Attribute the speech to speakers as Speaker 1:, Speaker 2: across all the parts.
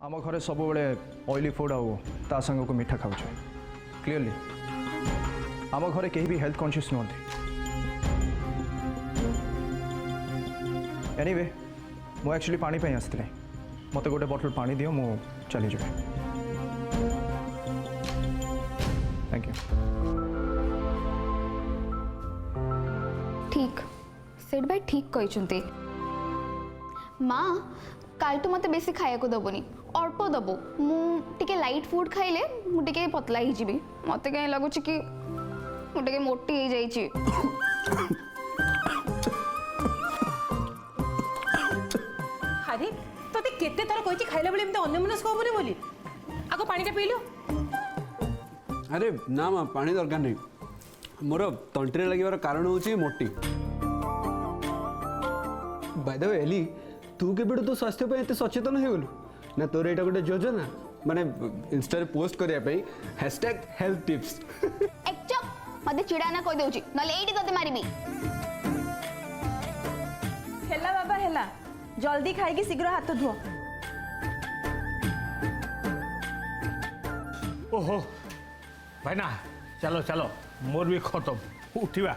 Speaker 1: आम घरे सब ऑयली फूड आ संग को मीठा खाऊ क्लीयरली आम घरे कहीं भी हेल्थ कॉन्शियस नुहति एनीवे मु एक्चुअली पानी पे आसती मत गोटे बॉटल पानी दियो मु चली जाए थैंक यू
Speaker 2: ठीक सेठ भाई ठीक कहते माँ काल तो मत बेसी खाया को दबनी अल्प दबो मुझे लाइट फूड खाइले मुझे पतला ही जीवी मत कहीं लगुच कि मुझे मोटी हो जाइए
Speaker 3: अरे तोते केते थर कहि खाइला बेले एमते अन्यमनस्क होबनी बोली आगो पानीटा पीलु।
Speaker 4: अरे ना माँ पानी दरकार नहीं मोर तंत्रे लगे कारण हूँ मोटी बाय द वे एली तू केबेडू तो स्वास्थ्य पे एते सचेतन हो गलु ना तोर एटा गोटे योजना माने इंस्टा रे पोस्ट करिया पे #health_tips
Speaker 2: एक चुप मते चिड़ा ना कहि दउची नले एडी तते मारिबी
Speaker 3: हेला बाबा हेला जल्दी खाई शीघ्र हाथ धुओ।
Speaker 5: ओहो भाई ना चलो चलो मोर भी खत्म उठिबा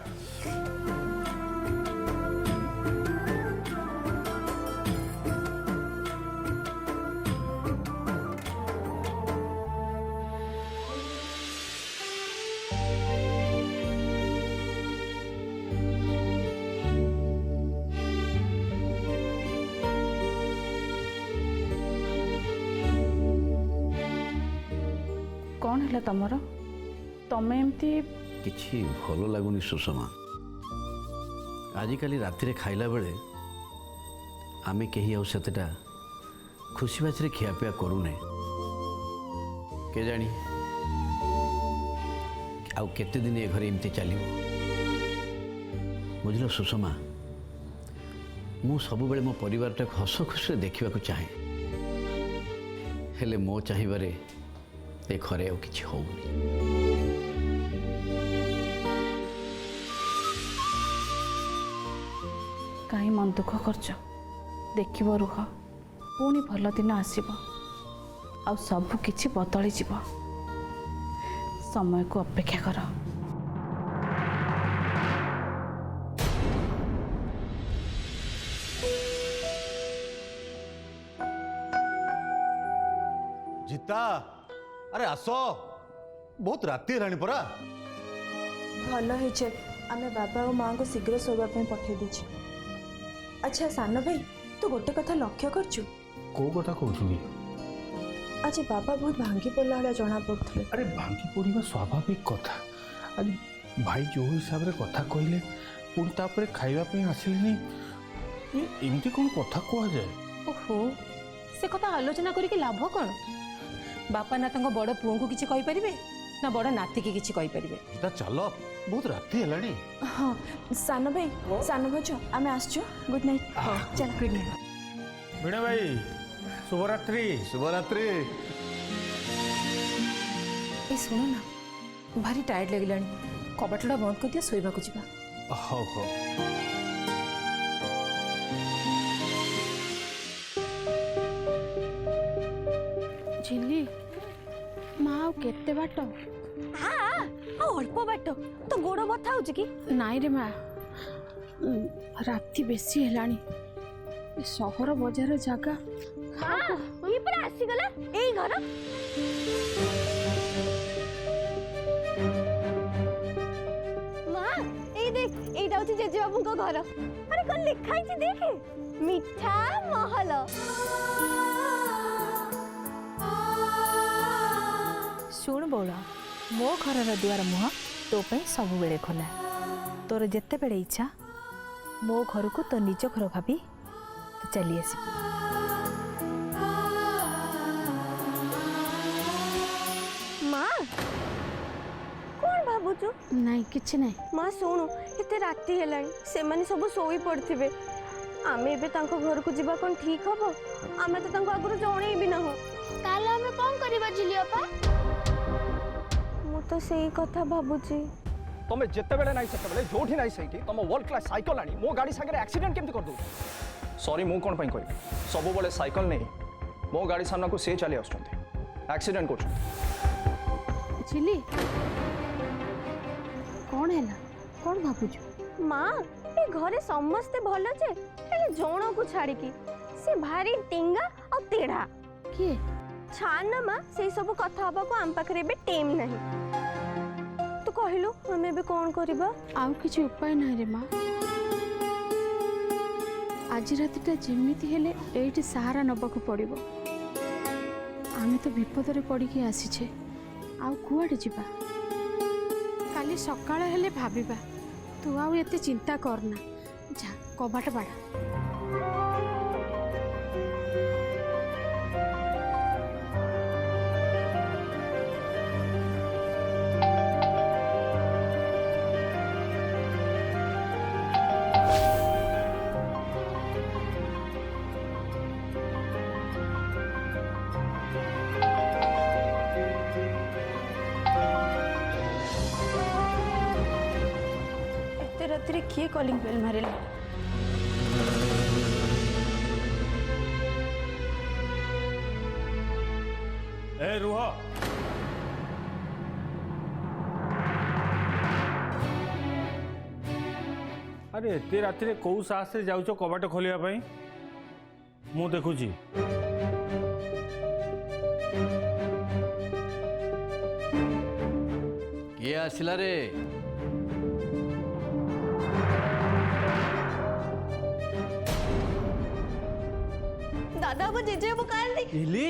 Speaker 3: कौन है तमर तमें एमती
Speaker 6: किछि भल लगुनि सुषमा आजिकल राति खाइला बेले आमे कहीं आतेटा खुशी बाजी खियापिया करूने के जानी आउ केते दिन ए घरे एमती चलो बुझल सुषमा मु सब बेले मो परिवार हस खुशी देखा चाहे हेले मो चाहिए ए घरे आ कि होनी
Speaker 3: कहीं मन दुख करछ देख रुह पुणी भल दिन आसब आ सब किछि बदली जीव समय को अपेक्षा कर।
Speaker 7: जीता अरे आस बहुत राति है परा
Speaker 8: भल है आमे बाबा और माँ को शीघ्र शोवाई पठे दीची। अच्छा सान भाई तू गोटे कथा लक्ष्य करचु
Speaker 5: को कथा कहउछनी
Speaker 8: आज बाबा बहुत भांगी पड़ला भाया जना पड़े।
Speaker 5: अरे भांगी पड़ा स्वाभाविक कथा आज भाई जो हिसाब रे कथा कहले पुणी तापर खाइबा आसिले एमती कौन कथा कह जाए।
Speaker 3: ओहो से कथा आलोचना करके लाभ कौन बापा ना तंग बड़ पुओ को किछि कहि परिबे ना बड़ नाती की किछि कहि परिबे।
Speaker 7: जीता चलो बहुत राति है।
Speaker 8: हाँ सान भाई आमे आसचु गुड नाइट। चल गुड नाइट
Speaker 5: वीणा भाई शुभरात्रि।
Speaker 7: शुभरात्रि।
Speaker 3: ए सुनो ना भारी टायर्ड लगिलानी कबाटटा बंद कर दिया सोइबा को जिबा।
Speaker 5: हो हो
Speaker 3: झिल्ली माँ केते बाट
Speaker 8: अल्प बाट तो गोड़ बथा हो कि
Speaker 3: नाई रे माँ राति बेसी हेलानी सहर बजार जगह
Speaker 8: ये पूरा आसीगला एई घर माँ ए देख एटा होची जेजे बाबू को घर। अरे कौन लिखाई छी देखे मिठा महल।
Speaker 9: शुण बौला मो घर दुआर मुह तो सब बेले खोला तोर जिते बेले इच्छा मो घर को तो निज घर भाभी तो चली आस।
Speaker 8: माँ कौन भावुचु
Speaker 9: नहीं किछ नहीं
Speaker 8: माँ शुणु एते राति हेलानी से माने सब सोई पड़थिबे आमे एबे तांको घर को जीवा कोन ठीक हबो आमे तो तांको आगुर जणे भी ना हो
Speaker 2: काल हमें कौन करबा झिलियपा
Speaker 8: मु तो सही कथा भाबुची।
Speaker 1: तुम जिते बेले नहीं सेते बेले जोठी नहीं सही तुम वर्ल्ड क्लास साइकिल आनी मो गाड़ी सागे एक्सीडेंट केमती कर दो सॉरी मु कोन पई कहबी सब बेले साइकिल नहीं मो गाड़ी सामना को से चली एक्सीडेंट कर
Speaker 3: चिली कौन है कौन भाବୁଛୁ?
Speaker 10: माँ ए घरे समस्ते भल जे हेले जण को छाड़ी की से भारी टिंगा और तेढ़ा
Speaker 3: किए
Speaker 10: छान ना माँ से सब कथा हबा को आम पाखरे बे टेम नहीं तू कहलु हमें भी कौन करबा
Speaker 3: आउ किसी उपाय ना रे माँ आज रातिटा जेमिति हेले एठी सहारा नबाकू पड़िबो आमे तो विपद रे पड़ी के आसीछे आउ कुआडे जिबा काली सकाळ हेले भाबिबा तू आउ एते चिंता करना जा कबाट बाड़ा
Speaker 10: एते रात्रि किए कॉलिंग बेल मारिला
Speaker 5: ए रुह अरे एते रातिरे कोउ साहस से जाउछ कबाट खोलिया पई मु देखुची
Speaker 6: किए आसिला रे
Speaker 10: दादा वो जेजे वो काल दी
Speaker 4: एली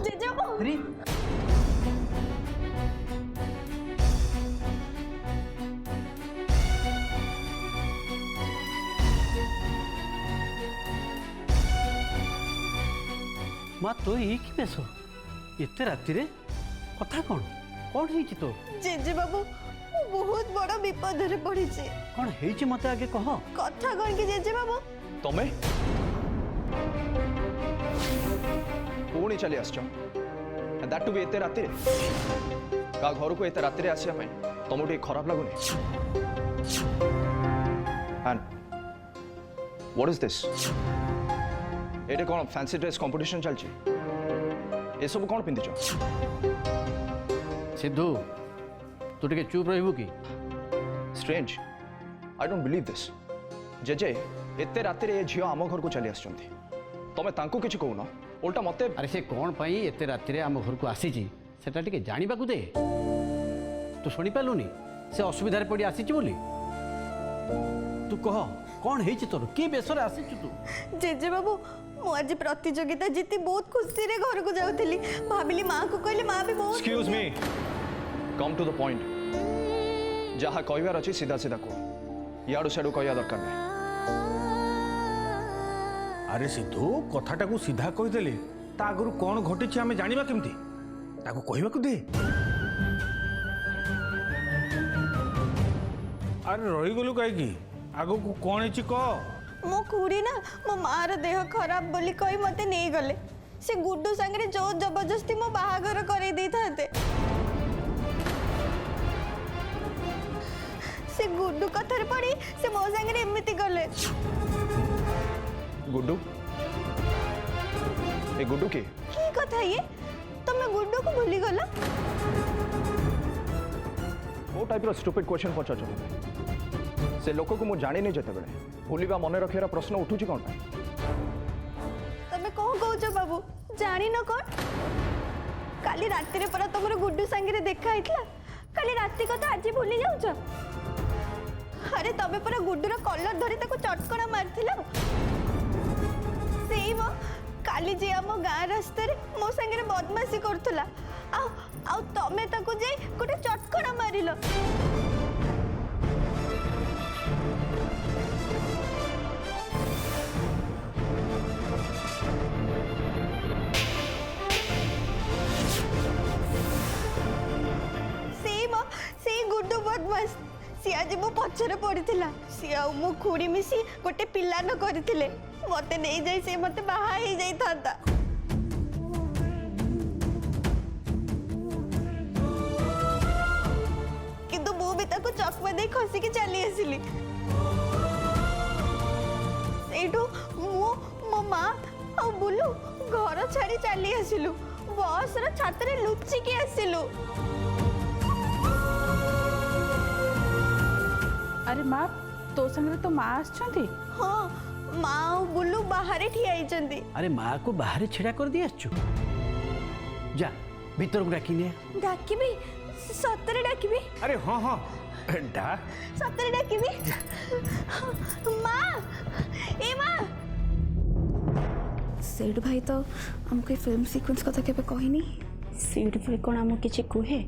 Speaker 10: जेजे वो
Speaker 4: अरे माँ तो ये कि बेस एते राति रे कथा कौन ହେଇଛି तो
Speaker 10: जेजे बाबू वो बहुत बड़ा विपद रे पड़ी छे
Speaker 4: कौन ହେଇଛି मते आगे कह
Speaker 10: कथा कौन की जेजे बाबू
Speaker 1: तमें पुणी चली आस दैट टू बी एते राति का घर को एते राति आसा तुमको टे खराब लगुनि एंड व्हाट इज दिस एटे कौन फैंसी ड्रेस कंपटीशन चलछि ए सब कौन पिंधिछ
Speaker 6: सिद्धू तू टिके चुप रहबू कि
Speaker 1: strange I don't believe this JJ एते राति रे झियो आम घर को चली आछंती तमे तांको किछ कहून उल्टा मते
Speaker 6: अरे से कौन पाई एते राति रे आम घर को आसीची सेटा टिके जानिबाकू दे तू शुणी पालुनी से असुविधा पड़ी आसीची बोली तू कह कौन ହେଇଛି तोर के बेसरे आसीचु तू
Speaker 10: जेजे बाबू मु आज प्रतियोगिता जीती बहुत खुशी रे घर को जाउथली भाबिली मां को कहली मां भी बहुत
Speaker 1: excuse me come to the point जहाँ कहबार अच्छी सीधा सीधा कह याडू सियाडू कहया दरकार नहीं
Speaker 5: अरे सिद्धू कथाटा को सीधा कहीदेले ता आगु कौन घटी आम जाना केमती ताको कहबाकू दे अरे रहीगलु कहीं आगु को कौन है कह
Speaker 10: मो खुड़ी ना मो माँ रो देह खराब बोली कही मते नहीं गले से गुड्डू संगे जोर जबरदस्ती मो बाहागर करे दी थाते से गुड्डू कथार पड़ी से मो संगे एमिति गले
Speaker 1: गुड्डू ए गुड्डू के
Speaker 10: की कथा ये तुम गुड्डू को भूली गला
Speaker 1: वो टाइप रो स्टूपिड क्वेश्चन पचार से लोक को मु जानी नहीं जेते बेले भूलिबा मन रखियार प्रश्न उठुची कोन पे
Speaker 10: तमे कौन कहूछ बाबू जानी न कौन काली राति रे परा तुमर गुड्डू संगे देखा हितला काली राति कथा आज भूली जाउछ अरे तबे परा गुड्डूर कलर धरी ताको चटकणा मारथिला सेई मो काली जे हम गाँ रास्ते रे मो संगे बदमाशी करथुला आ तमे ताको जे गोटे चटकणा मारिलो गुड्डू बदमाश सी आज मो पछरे पड़ीथिला सी आ मो खुड़ी मिसी गोटे पिला न करथिले मते नहीं जाई से मते बाहा ही जाई थाता किंतु मु भी ताको चकमा दे खसी के चली आसिली सेठू मो मो मां आ बुलू घर छाड़ी चली आसिलु बस र छाତରେ लुचिकी आसिलु।
Speaker 3: अरे माँ तो संगे तो माँ आछंती।
Speaker 10: हाँ माँ और बुलू बाहर ठिया आइचंती।
Speaker 6: अरे माँ को बाहर छेड़ा कर दी आसचु जा भीतर को डाकी ने
Speaker 10: डाकिबी सतरे डाकिबी।
Speaker 5: अरे हाँ हाँ डा
Speaker 10: सतरे डाकिबी। माँ ए माँ
Speaker 2: सेठ भाई तो हमको फिल्म सीक्वेंस कथा केबे कहिनी।
Speaker 3: सीट भाई कौन आम किसी कहे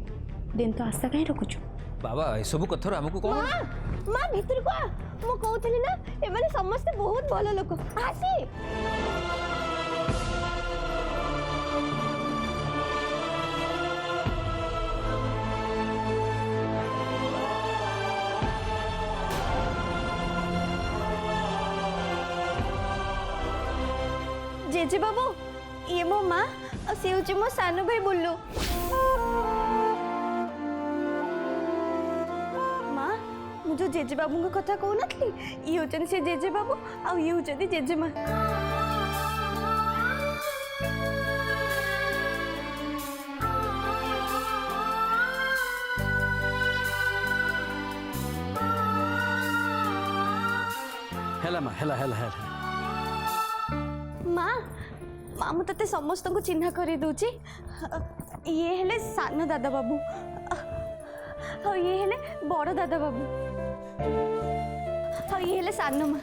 Speaker 3: दिन तो आशा कहीं रखुଛୁ
Speaker 11: बाबा ए सब कथर हमको कौन
Speaker 10: माँ माँ भीतर को आ मु कहूथली ना एमाने समस्त बहुत भल लोक आसी। जेजे बाबू ये मो माँ और से हूँ मो सानू भाई बुल्लू। माँ मु जो जेजे बाबू का कथा कहू नथली ये होचन से जेजे बाबू और ये होचन जेजे माँ।
Speaker 6: हेला माँ हेला हेला हेला
Speaker 10: माँ माँ मु तते समस्त को चिन्हा करी दूची ये हेले सानो दादा बाबू और ये हेले बड़ दादा बाबू और ये हेले सानो माँ।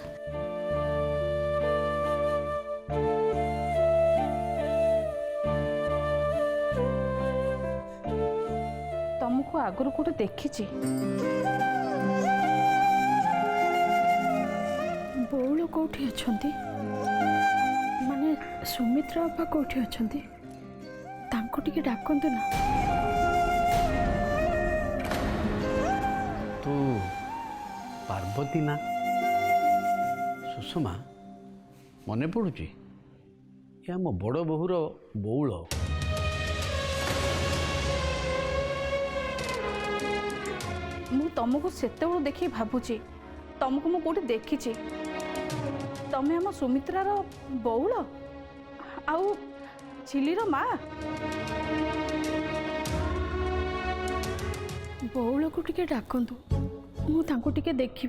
Speaker 3: तुमको आगुरी कोटे देखी बौल कौटी अच्छी माने सुमित्रा बापा कौटी अच्छा टे डाकतु ना।
Speaker 6: तू पार्वती ना सुषमा मने पड़ुची ये आम बड़ बोहूर बौल
Speaker 3: मु तुमको सेत देखी भावुची तुमको मु कौटी देखी तमें आम सुमित्रार बौल आउ झिलीर माँ बौल को टिके डाकतु मु टिके देखी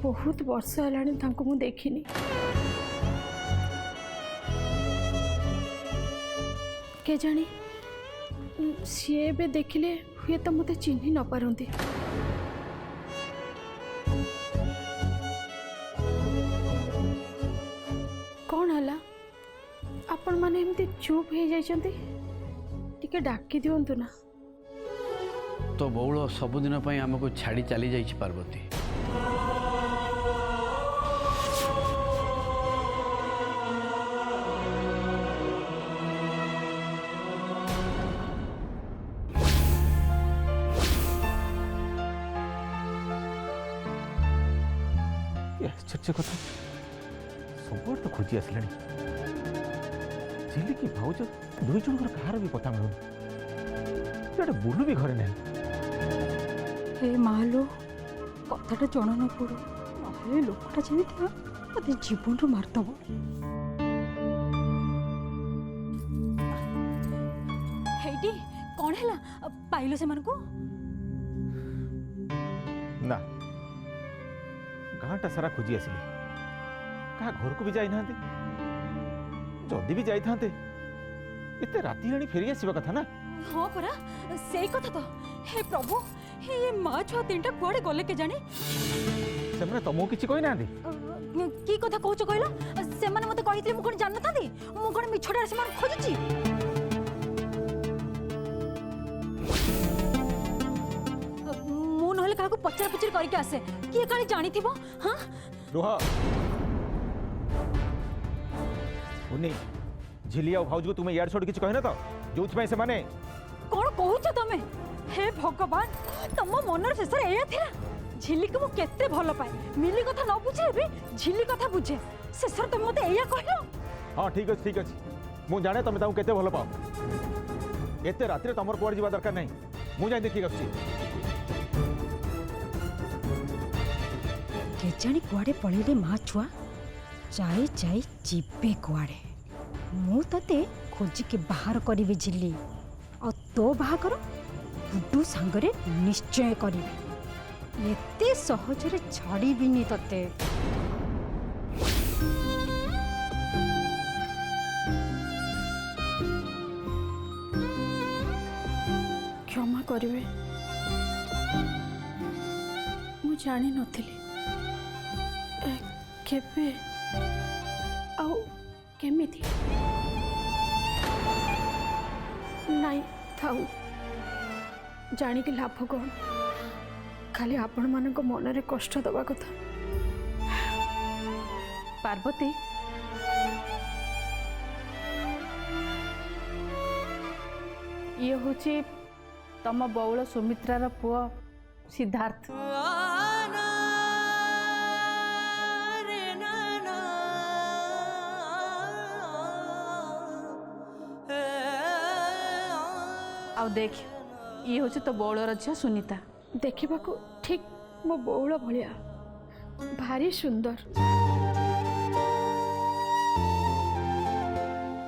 Speaker 3: बहुत वर्ष है मु देखनी के जानी सी ए देखिले हुए तो मत चिन्ह न पारती। कौन है आपण माने एमती चुप हो जाइछंती टिके डाकी दियंतु ना।
Speaker 6: तो बौल सबुदिन आमको छाड़ी चली जाइछि पार्वती।
Speaker 5: आश्चर्य कथा सब तो खोजी आसला झिलिकी भाउज दुई जन कहार भी पता मिलूनी बुलू भी घरे नहीं।
Speaker 3: हे मालो कथाटा जन न पड़ू ना लोकटा जमी मत जीवन रू मारदब।
Speaker 9: हेटी कौन है पाइल से मन को
Speaker 5: ना गाँटा सारा खोजी आसिली क्या घर को भी जाई ना जदि भी जाई थांते इतने राति राणी फेरी आसवा कथा ना।
Speaker 9: हाँ परा से कथा तो हे प्रभु हे माँ छुआ तीन टा कुआड़े गले के जाने
Speaker 5: से मैंने तुमको किसी कही ना
Speaker 9: की कथा कहूच कहल से माने मते कहितले मु कोन जानना था मु कोन मिछडा से मन खोजुची मु नहले काको पचरा पचर करके आसे किए काले जानी थिबो। हां
Speaker 5: रुहा उन्नी झिलिया भाउज को तुम्हें यार छोड़ किसी कहे ना तो जो से माने
Speaker 9: कौन कहूच तमे हे भगवान तम मनर शेष एया थिला झिली को मु केते भल पाए मिली कथा न बुझे भी झिली कथा बुझे शेष तुम मते एया कहलो।
Speaker 5: हाँ ठीक अच्छे मुझे जाने तुम ताऊ केते भल पाओ एते रात्रि तुम कुआड़ जावा दरकार नहीं मुझे जाए देखिए आसुची
Speaker 9: केजाणी कुआड़े पळेले माँ छुआ जाई जाई जीवे कुआड़े ମୁଁ ତତେ ଖୋଜିକି ବାହାର କରିବି ଝିଲି ଆଉ ତୋ ବାହାଘର ଗୁଡୁ ସାଙ୍ଗରେ ନିଶ୍ଚୟ କରିବି ଏତେ ସହଜରେ ଛାଡ଼ିବିନି ତତେ
Speaker 3: କ୍ଷମା କରିବେ ମୁଁ ଜାଣିନଥିଲି କେବେ ଆଉ କେମିତି ନାଇଁ ଥାଉ ଜାଣିକି ଲାଭ କ'ଣ ଖାଲି ଆପଣମାନଙ୍କ ମନରେ କଷ୍ଟ ଦେବା କଥା
Speaker 9: ପାର୍ବତୀ
Speaker 3: ଇଏ ହେଉଛି ତମ ବଉଳ ସୁମିତ୍ରାର ପୁଅ ସିଦ୍ଧାର୍ଥ ଆଉ ଦେଖ ଇଏ ହେଉଛି ତୋ ବଉଳର ଝିଅ ସୁନିତା ଦେଖିବାକୁ ଠିକ୍ ମୋ ବଉଳ ଭଳିଆ ଭାରି ସୁନ୍ଦର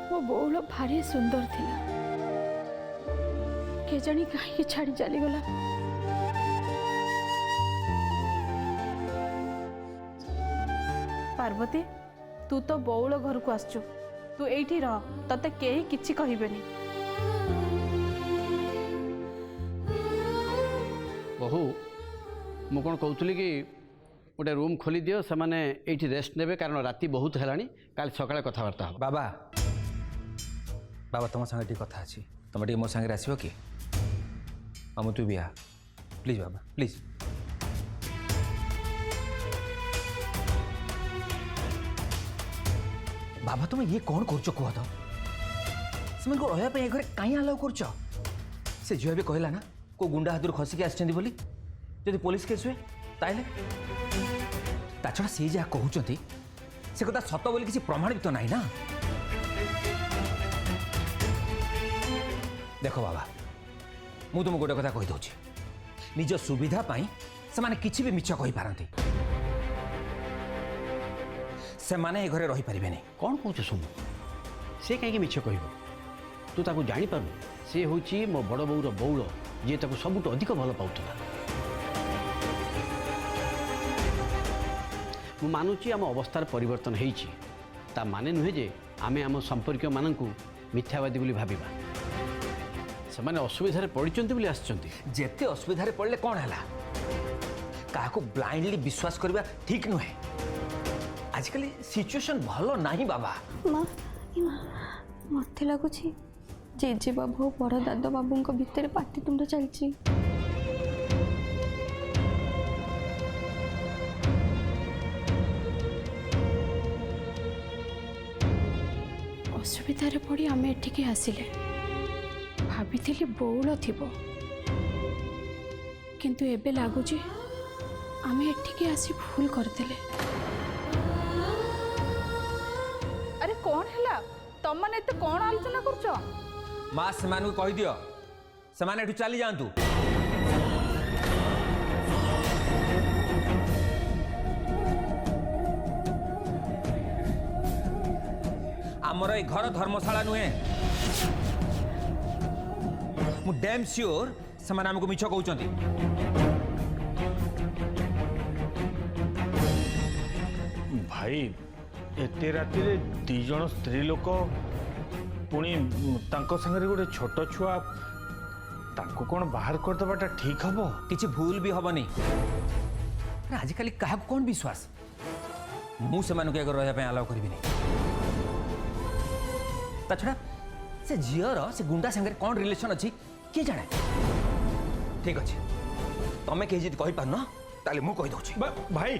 Speaker 3: ମୋ ବଉଳ ଭାରି ସୁନ୍ଦର ଥିଲା କେଜାଣି କାହିଁକି ଛାଡ଼ି ଚାଲିଗଲା ପାର୍ବତୀ ତୁ ତ ବଉଳ ଘରକୁ ଆସିଛୁ ତୁ ଏଇଠି ରହ ତତେ କେହି କିଛି କହିବେନି
Speaker 6: ବହୁ ମୁଁ କ'ଣ କହୁଥିଲି କି ଗୋଟେ ରୁମ୍ ଖୋଲି ଦିଅ ସେମାନେ ଏଇଠି ରେଷ୍ଟ ନେବେ କାରଣ ରାତି ବହୁତ ହେଲାଣି କାଲି ସକାଳେ କଥାବାର୍ତ୍ତା ହେବ
Speaker 11: ବାବା ବାବା ତୁମ ସାଙ୍ଗେ ଟିକେ କଥା ଅଛି ତୁମେ ଟିକେ ମୋ ସାଙ୍ଗରେ ଆସିବ କି ଆମ ତୁ ବି ଆ ପ୍ଲିଜ୍ ବାବା ପ୍ଲିଜ୍ ବାବା ତୁମେ ଇଏ କ'ଣ କରୁଛ କୁହ ତ ସେମାନଙ୍କୁ ରହିବା ପାଇଁ ଏ ଘରେ କାହିଁ ଆଲାଉ କରୁଛ ସେ ଝିଅ ବି କହିଲା ନା କେଉଁ ଗୁଣ୍ଡା ହାତରୁ ଖସିକି ଆସିଛନ୍ତି ବୋଲି ଯଦି ପୋଲିସ କେସ୍ ହୁଏ ତାହେଲେ ତା ଛଡ଼ା ସେ ଯାହା କହୁଛନ୍ତି ସେ କଥା ସତ ବୋଲି କିଛି ପ୍ରମାଣିତ ନାହିଁ ନା ଦେଖ ବାବା ମୁଁ ତୁମକୁ ଗୋଟେ କଥା କହିଦେଉଛି ନିଜ ସୁବିଧା ପାଇଁ ସେମାନେ କିଛି ବି ମିଛ କହିପାରନ୍ତି ସେମାନେ ଏ ଘରେ ରହିପାରିବେନି
Speaker 6: କ'ଣ କହୁଛୁ ଶୁଣୁ ସେ କାହିଁକି ମିଛ କହିବ ତୁ ତାକୁ ଜାଣିପାରୁନୁ ସେ ହେଉଛି ମୋ ବଡ଼ ବୋଉର ବଉଳ ଯିଏ ତାକୁ ସବୁଠୁ ଅଧିକ ଭଲ ପାଉଥିଲା ମୁଁ ମାନୁଛି ଆମ ଅବସ୍ଥାର ପରିବର୍ତ୍ତନ ହେଇଛି ତା ମାନେ ନୁହେଁ ଯେ ଆମେ ଆମ ସମ୍ପର୍କୀୟମାନଙ୍କୁ ମିଥ୍ୟାବାଦୀ ବୋଲି ଭାବିବା ସେମାନେ ଅସୁବିଧାରେ ପଡ଼ିଛନ୍ତି ବୋଲି ଆସିଛନ୍ତି
Speaker 11: ଯେତେ ଅସୁବିଧାରେ ପଡ଼ିଲେ କ'ଣ ହେଲା କାହାକୁ ବ୍ଲାଇଣ୍ଡଲି ବିଶ୍ୱାସ କରିବା ଠିକ୍ ନୁହେଁ ଆଜିକାଲି ସିଚୁଏସନ୍ ଭଲ ନାହିଁ ବାବା
Speaker 10: ମତେ ଲାଗୁଛି ଜେଜେ ବାବୁ ଆଉ ବଡ଼ ଦାଦା ବାବୁଙ୍କ ଭିତରେ ପାଟିତୁଣ୍ଡ ଚାଲିଛି
Speaker 3: ଅସୁବିଧାରେ ପଡ଼ି ଆମେ ଏଠିକି ଆସିଲେ ଭାବିଥିଲି ବଉଳ ଥିବ କିନ୍ତୁ ଏବେ ଲାଗୁଛି ଆମେ ଏଠିକି ଆସି ଭୁଲ କରିଦେଲେ ଆରେ କ'ଣ ହେଲା ତମମାନେ ଏତେ କ'ଣ ଆଲୋଚନା କରୁଛ
Speaker 11: ମା ସେମାନଙ୍କୁ କହିଦିଅ ସେମାନେ ଏଠୁ ଚାଲି ଯାଆନ୍ତୁ ଆମର ଏଇ ଘର ଧର୍ମଶାଳା ନୁହେଁ ମୁଁ ଡ୍ୟାମ୍ ସିଓର ସେମାନେ ଆମକୁ ମିଛ କହୁଛନ୍ତି
Speaker 5: ଭାଇ ଏତେ ରାତିରେ ଦି ଜଣ ସ୍ତ୍ରୀ ଲୋକ ପୁଣି ତାଙ୍କ ସାଙ୍ଗରେ ଗୋଟେ ଛୋଟ ଛୁଆ ତାଙ୍କୁ କ'ଣ ବାହାର କରିଦେବାଟା ଠିକ୍ ହବ
Speaker 11: କିଛି ଭୁଲ ବି ହବନି ଆଜିକାଲି କାହାକୁ କ'ଣ ବିଶ୍ୱାସ ମୁଁ ସେମାନଙ୍କୁ ଆଗରେ ରହିବା ପାଇଁ ଆଲାଉ କରିବିନି ତା ଛଡ଼ା ସେ ଝିଅର ସେ ଗୁଣ୍ଡା ସାଙ୍ଗରେ କ'ଣ ରିଲେସନ୍ ଅଛି କିଏ ଜାଣେ ଠିକ୍ ଅଛି ତମେ କେହି ଯଦି କହିପାରୁନ ତାହେଲେ ମୁଁ କହିଦେଉଛି
Speaker 5: ଭାଇ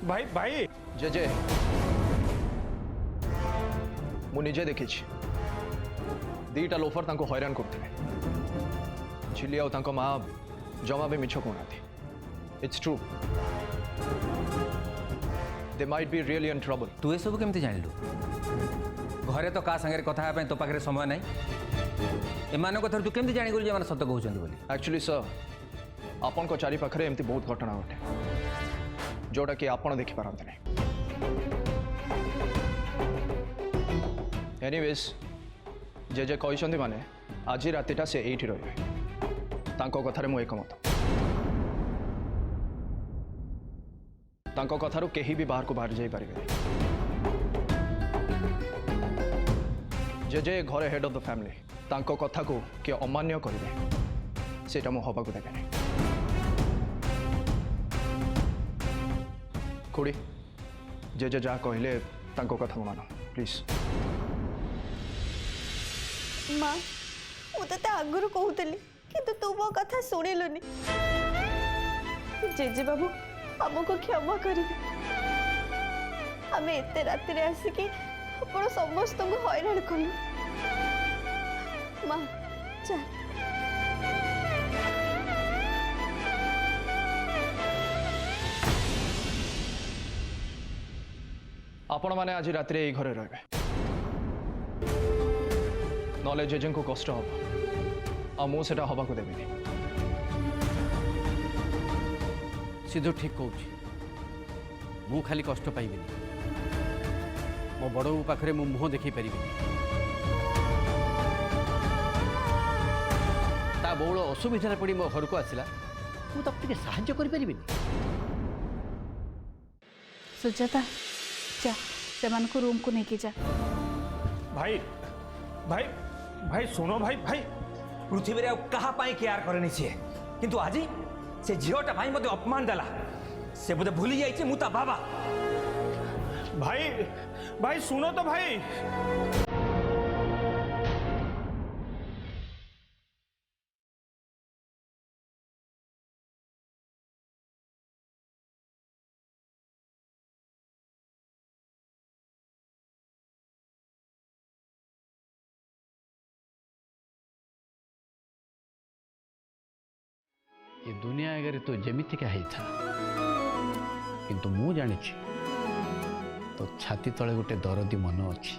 Speaker 5: ଭାଇ ଭାଇ
Speaker 1: ଜେଜେ ମୁଁ ନିଜେ ଦେଖିଛି ଦୁଇଟା ଲୋଫର ତାଙ୍କୁ ହଇରାଣ କରୁଥିଲେ ଝିଲି ଆଉ ତାଙ୍କ ମା ଜମା ବି ମିଛ କହୁନାହାନ୍ତି it's true they might be really in trouble
Speaker 11: ତୁ ଏସବୁ କେମିତି ଜାଣିଲୁ ଘରେ ତ କାହା ସାଙ୍ଗରେ କଥା ହେବା ପାଇଁ ତୋ ପାଖରେ ସମୟ ନାହିଁ ଏମାନଙ୍କ କଥାରୁ ତୁ କେମିତି ଜାଣିଗଲୁ ଯେ ଏମାନେ ସତ କହୁଛନ୍ତି ବୋଲି
Speaker 1: ଆକ୍ଚୁଆଲି ସର୍ ଆପଣଙ୍କ ଚାରିପାଖରେ ଏମିତି ବହୁତ ଘଟଣା ଘଟେ ଯୋଉଟାକି ଆପଣ ଦେଖିପାରନ୍ତି ନାହିଁ एनीवेज जे कहते माने आज रातिटा से एठी रहिबे तांको कथारे मु एकमत तांको कथारू केही भी बाहर को बाहर जाई पारिबे जे घरे हेड ऑफ द फैमिली तांको कथा को किए अमान्य करेंगे सेटा मु हवा को देबेनी खुड़ी जे जहाँ कहले तांको कथा मान प्लीज
Speaker 10: माँ मुझे आगुरी कहूली कि तू मो कथा शुणिलुनि जेजे बाबू आमको क्षमा करेंगे आम एत राति आसिक समस्त को हैरान कलु माँ चल
Speaker 1: आपण मैंने आज रात घरे रहे नले जेजे को कष्ट हम आ मुझे हवा को देवी
Speaker 6: सिद्धू ठीक कहूँ मु खाली कष्ट पाइबि मो बड़ पाखे मु मुह देखी पारि ता बौल असुविधा पड़ी मो घर को आसला मुझे साहाय्य करि
Speaker 3: सुजाता जा से रूम को लेके जा।
Speaker 5: भाई भाई भाई सुनो भाई भाई
Speaker 11: पृथ्वी रे कहा पाई केयर करनी सी किंतु आज से झीटा भाई मत अपमान देला से बोधे भूली जाइए मुता बाबा
Speaker 5: भाई भाई सुनो तो भाई
Speaker 6: ये दुनिया अगर तो जमीतिका था किंतु मु जानी तो छाती तले गोटे दरदी मन अच्छी